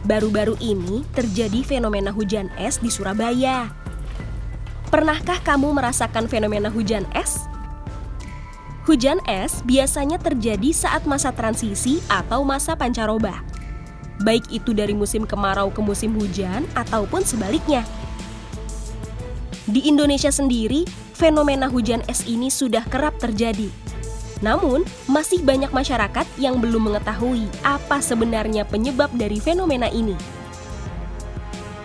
Baru-baru ini terjadi fenomena hujan es di Surabaya. Pernahkah kamu merasakan fenomena hujan es? Hujan es biasanya terjadi saat masa transisi atau masa pancaroba. Baik itu dari musim kemarau ke musim hujan ataupun sebaliknya. Di Indonesia sendiri, fenomena hujan es ini sudah kerap terjadi. Namun, masih banyak masyarakat yang belum mengetahui apa sebenarnya penyebab dari fenomena ini.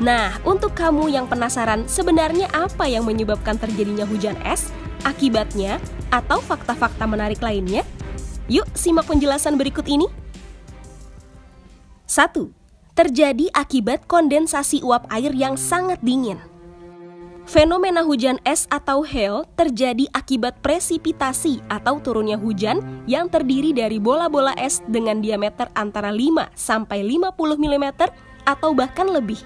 Nah, untuk kamu yang penasaran sebenarnya apa yang menyebabkan terjadinya hujan es, akibatnya, atau fakta-fakta menarik lainnya, yuk simak penjelasan berikut ini. 1. Terjadi akibat kondensasi uap air yang sangat dingin. Fenomena hujan es atau hail terjadi akibat presipitasi atau turunnya hujan yang terdiri dari bola-bola es dengan diameter antara 5 sampai 50 mm atau bahkan lebih.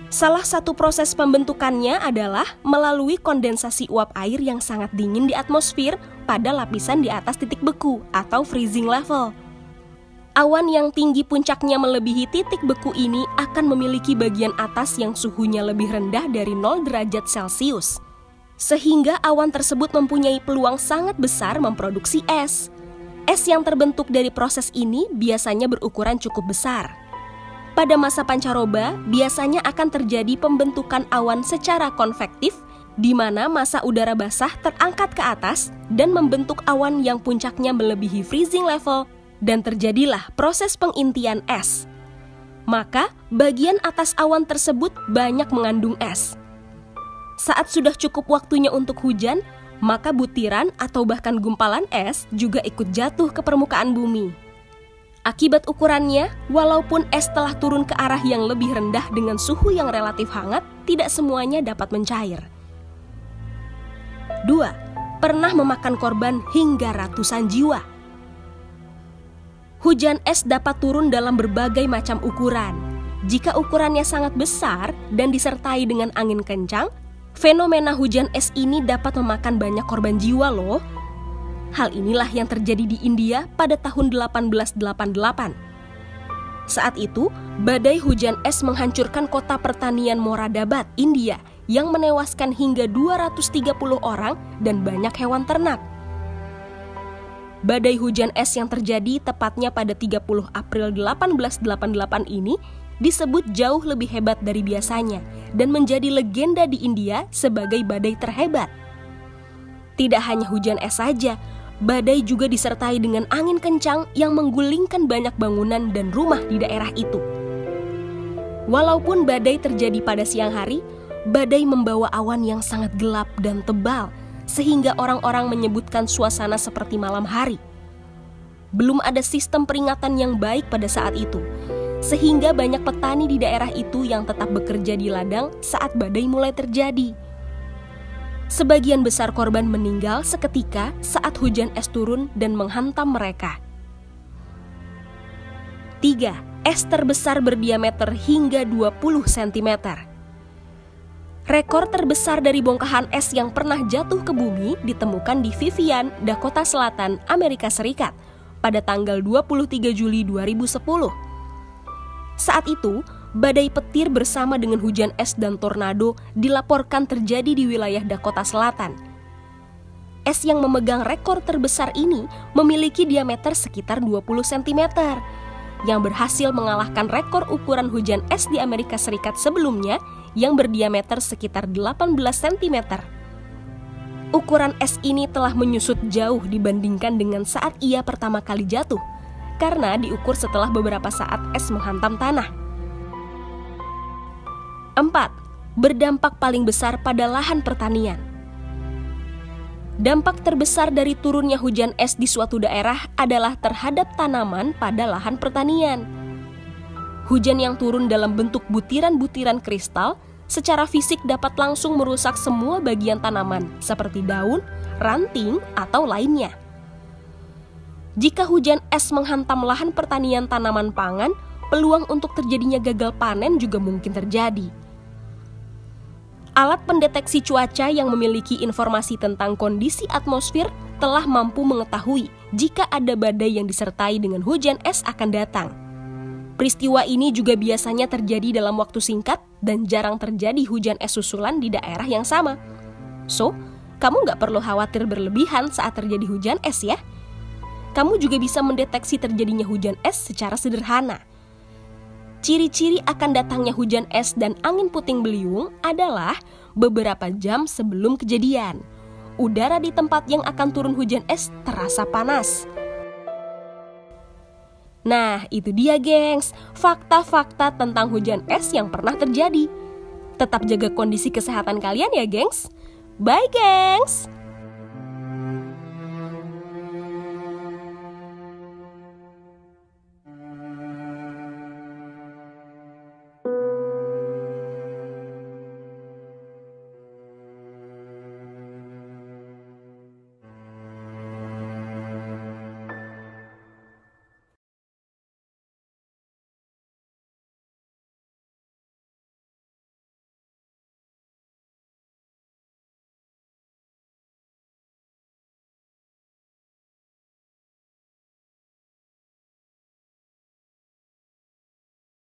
Salah satu proses pembentukannya adalah melalui kondensasi uap air yang sangat dingin di atmosfer pada lapisan di atas titik beku atau freezing level. Awan yang tinggi puncaknya melebihi titik beku ini akan memiliki bagian atas yang suhunya lebih rendah dari 0 derajat Celcius. Sehingga awan tersebut mempunyai peluang sangat besar memproduksi es. Es yang terbentuk dari proses ini biasanya berukuran cukup besar. Pada masa pancaroba, biasanya akan terjadi pembentukan awan secara konvektif, di mana massa udara basah terangkat ke atas dan membentuk awan yang puncaknya melebihi freezing level, dan terjadilah proses pengintian es. Maka, bagian atas awan tersebut banyak mengandung es. Saat sudah cukup waktunya untuk hujan, maka butiran atau bahkan gumpalan es juga ikut jatuh ke permukaan bumi. Akibat ukurannya, walaupun es telah turun ke arah yang lebih rendah dengan suhu yang relatif hangat, tidak semuanya dapat mencair. 2. Pernah memakan korban hingga ratusan jiwa. Hujan es dapat turun dalam berbagai macam ukuran. Jika ukurannya sangat besar dan disertai dengan angin kencang, fenomena hujan es ini dapat memakan banyak korban jiwa loh. Hal inilah yang terjadi di India pada tahun 1888. Saat itu, badai hujan es menghancurkan kota pertanian Moradabad, India, yang menewaskan hingga 230 orang dan banyak hewan ternak. Badai hujan es yang terjadi tepatnya pada 30 April 1888 ini disebut jauh lebih hebat dari biasanya dan menjadi legenda di India sebagai badai terhebat. Tidak hanya hujan es saja, badai juga disertai dengan angin kencang yang menggulingkan banyak bangunan dan rumah di daerah itu. Walaupun badai terjadi pada siang hari, badai membawa awan yang sangat gelap dan tebal, sehingga orang-orang menyebutkan suasana seperti malam hari. Belum ada sistem peringatan yang baik pada saat itu, sehingga banyak petani di daerah itu yang tetap bekerja di ladang saat badai mulai terjadi. Sebagian besar korban meninggal seketika saat hujan es turun dan menghantam mereka. 3. Es terbesar berdiameter hingga 20 cm. Rekor terbesar dari bongkahan es yang pernah jatuh ke bumi ditemukan di Vivian, Dakota Selatan, Amerika Serikat pada tanggal 23 Juli 2010. Saat itu, badai petir bersama dengan hujan es dan tornado dilaporkan terjadi di wilayah Dakota Selatan. Es yang memegang rekor terbesar ini memiliki diameter sekitar 20 cm, yang berhasil mengalahkan rekor ukuran hujan es di Amerika Serikat sebelumnya yang berdiameter sekitar 18 cm. Ukuran es ini telah menyusut jauh dibandingkan dengan saat ia pertama kali jatuh, karena diukur setelah beberapa saat es menghantam tanah. 4. Berdampak paling besar pada lahan pertanian. Dampak terbesar dari turunnya hujan es di suatu daerah adalah terhadap tanaman pada lahan pertanian. Hujan yang turun dalam bentuk butiran-butiran kristal secara fisik dapat langsung merusak semua bagian tanaman seperti daun, ranting, atau lainnya. Jika hujan es menghantam lahan pertanian tanaman pangan, peluang untuk terjadinya gagal panen juga mungkin terjadi. Alat pendeteksi cuaca yang memiliki informasi tentang kondisi atmosfer telah mampu mengetahui jika ada badai yang disertai dengan hujan es akan datang. Peristiwa ini juga biasanya terjadi dalam waktu singkat dan jarang terjadi hujan es susulan di daerah yang sama. So, kamu nggak perlu khawatir berlebihan saat terjadi hujan es ya. Kamu juga bisa mendeteksi terjadinya hujan es secara sederhana. Ciri-ciri akan datangnya hujan es dan angin puting beliung adalah beberapa jam sebelum kejadian. Udara di tempat yang akan turun hujan es terasa panas. Nah, itu dia gengs, fakta-fakta tentang hujan es yang pernah terjadi. Tetap jaga kondisi kesehatan kalian ya gengs. Bye gengs!